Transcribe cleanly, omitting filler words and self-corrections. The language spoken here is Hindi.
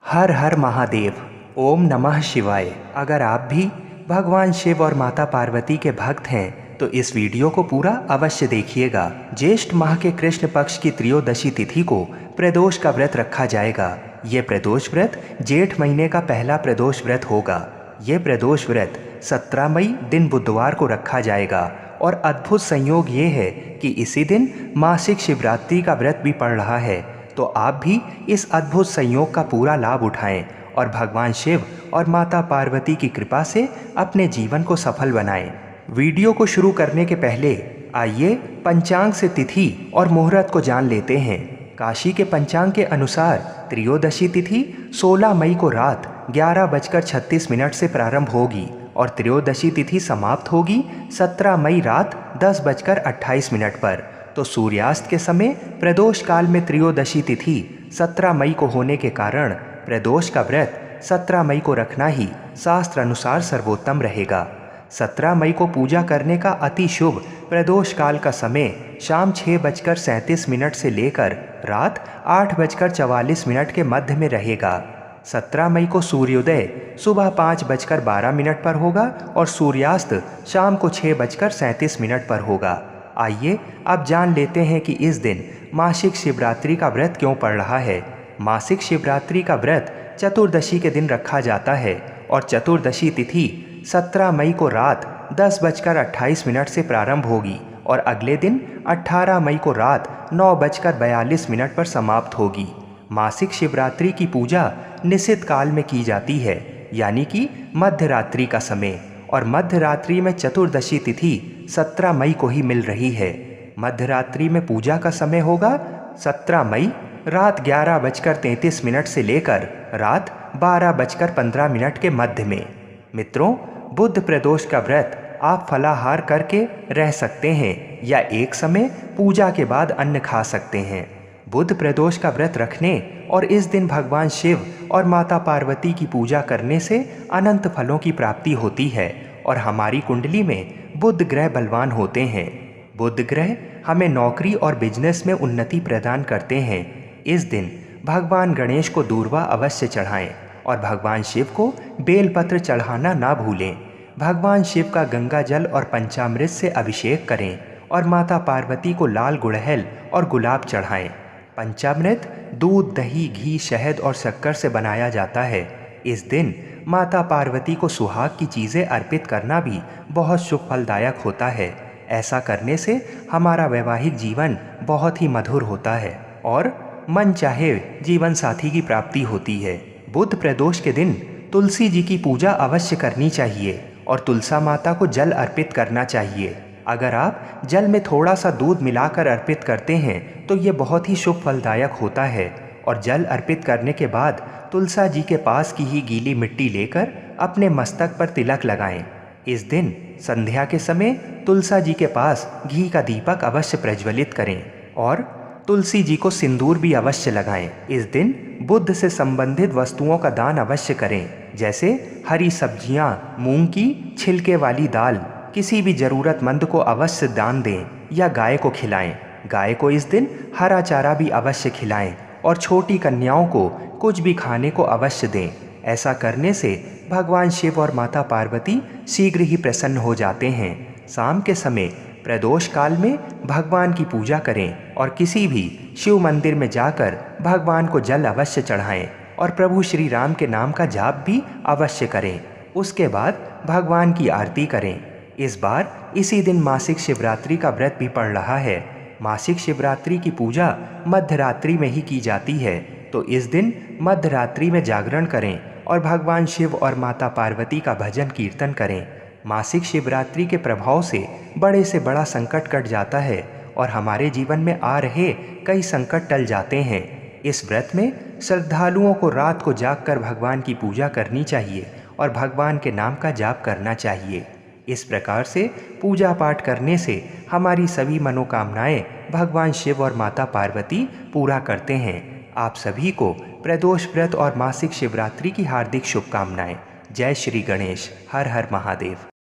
हर हर महादेव। ओम नमः शिवाय। अगर आप भी भगवान शिव और माता पार्वती के भक्त हैं तो इस वीडियो को पूरा अवश्य देखिएगा। ज्येष्ठ माह के कृष्ण पक्ष की त्रयोदशी तिथि को प्रदोष का व्रत रखा जाएगा। ये प्रदोष व्रत जेठ महीने का पहला प्रदोष व्रत होगा। ये प्रदोष व्रत 17 मई दिन बुधवार को रखा जाएगा और अद्भुत संयोग ये है कि इसी दिन मासिक शिवरात्रि का व्रत भी पड़ रहा है। तो आप भी इस अद्भुत संयोग का पूरा लाभ उठाएं और भगवान शिव और माता पार्वती की कृपा से अपने जीवन को सफल बनाएं। वीडियो को शुरू करने के पहले आइए पंचांग से तिथि और मुहूर्त को जान लेते हैं। काशी के पंचांग के अनुसार त्रयोदशी तिथि 16 मई को रात 11:36 से प्रारंभ होगी और त्रयोदशी तिथि समाप्त होगी 17 मई रात 10:28 पर। तो सूर्यास्त के समय प्रदोष काल में त्रयोदशी तिथि 17 मई को होने के कारण प्रदोष का व्रत 17 मई को रखना ही शास्त्र अनुसार सर्वोत्तम रहेगा। 17 मई को पूजा करने का अति शुभ प्रदोष काल का समय शाम 6:37 से लेकर रात 8:44 के मध्य में रहेगा। 17 मई को सूर्योदय सुबह 5:12 पर होगा और सूर्यास्त शाम को 6:37 पर होगा। आइए अब जान लेते हैं कि इस दिन मासिक शिवरात्रि का व्रत क्यों पड़ रहा है। मासिक शिवरात्रि का व्रत चतुर्दशी के दिन रखा जाता है और चतुर्दशी तिथि 17 मई को रात 10:28 से प्रारंभ होगी और अगले दिन 18 मई को रात 9:42 पर समाप्त होगी। मासिक शिवरात्रि की पूजा निश्चित काल में की जाती है, यानी कि मध्य रात्रि का समय, और मध्य रात्रि में चतुर्दशी तिथि 17 मई को ही मिल रही है। मध्य रात्रि में पूजा का समय होगा 17 मई रात 11:33 से लेकर रात 12:15 के मध्य में। मित्रों, बुध प्रदोष का व्रत आप फलाहार करके रह सकते हैं या एक समय पूजा के बाद अन्न खा सकते हैं। बुध प्रदोष का व्रत रखने और इस दिन भगवान शिव और माता पार्वती की पूजा करने से अनंत फलों की प्राप्ति होती है और हमारी कुंडली में बुध ग्रह बलवान होते हैं। बुध ग्रह हमें नौकरी और बिजनेस में उन्नति प्रदान करते हैं। इस दिन भगवान गणेश को दूर्वा अवश्य चढ़ाएं और भगवान शिव को बेलपत्र चढ़ाना ना भूलें। भगवान शिव का गंगा जल और पंचामृत से अभिषेक करें और माता पार्वती को लाल गुड़हल और गुलाब चढ़ाएं। पंचामृत दूध, दही, घी, शहद और शक्कर से बनाया जाता है। इस दिन माता पार्वती को सुहाग की चीज़ें अर्पित करना भी बहुत शुभ फलदायक होता है। ऐसा करने से हमारा वैवाहिक जीवन बहुत ही मधुर होता है और मन चाहे जीवन साथी की प्राप्ति होती है। बुध प्रदोष के दिन तुलसी जी की पूजा अवश्य करनी चाहिए और तुलसा माता को जल अर्पित करना चाहिए। अगर आप जल में थोड़ा सा दूध मिलाकर अर्पित करते हैं तो ये बहुत ही शुभ फलदायक होता है। और जल अर्पित करने के बाद तुलसा जी के पास की ही गीली मिट्टी लेकर अपने मस्तक पर तिलक लगाएं। इस दिन संध्या के समय तुलसा जी के पास घी का दीपक अवश्य प्रज्वलित करें और तुलसी जी को सिंदूर भी अवश्य लगाएं। इस दिन बुध से संबंधित वस्तुओं का दान अवश्य करें, जैसे हरी सब्जियां, मूंग की छिलके वाली दाल। किसी भी ज़रूरतमंद को अवश्य दान दें या गाय को खिलाएं। गाय को इस दिन हरा चारा भी अवश्य खिलाएं और छोटी कन्याओं को कुछ भी खाने को अवश्य दें। ऐसा करने से भगवान शिव और माता पार्वती शीघ्र ही प्रसन्न हो जाते हैं। शाम के समय प्रदोष काल में भगवान की पूजा करें और किसी भी शिव मंदिर में जाकर भगवान को जल अवश्य चढ़ाएं और प्रभु श्री राम के नाम का जाप भी अवश्य करें। उसके बाद भगवान की आरती करें। इस बार इसी दिन मासिक शिवरात्रि का व्रत भी पड़ रहा है। मासिक शिवरात्रि की पूजा मध्य रात्रि में ही की जाती है, तो इस दिन मध्य रात्रि में जागरण करें और भगवान शिव और माता पार्वती का भजन कीर्तन करें। मासिक शिवरात्रि के प्रभाव से बड़ा संकट कट जाता है और हमारे जीवन में आ रहे कई संकट टल जाते हैं। इस व्रत में श्रद्धालुओं को रात को जागकर भगवान की पूजा करनी चाहिए और भगवान के नाम का जाप करना चाहिए। इस प्रकार से पूजा पाठ करने से हमारी सभी मनोकामनाएं भगवान शिव और माता पार्वती पूरा करते हैं। आप सभी को प्रदोष व्रत और मासिक शिवरात्रि की हार्दिक शुभकामनाएं। जय श्री गणेश। हर हर महादेव।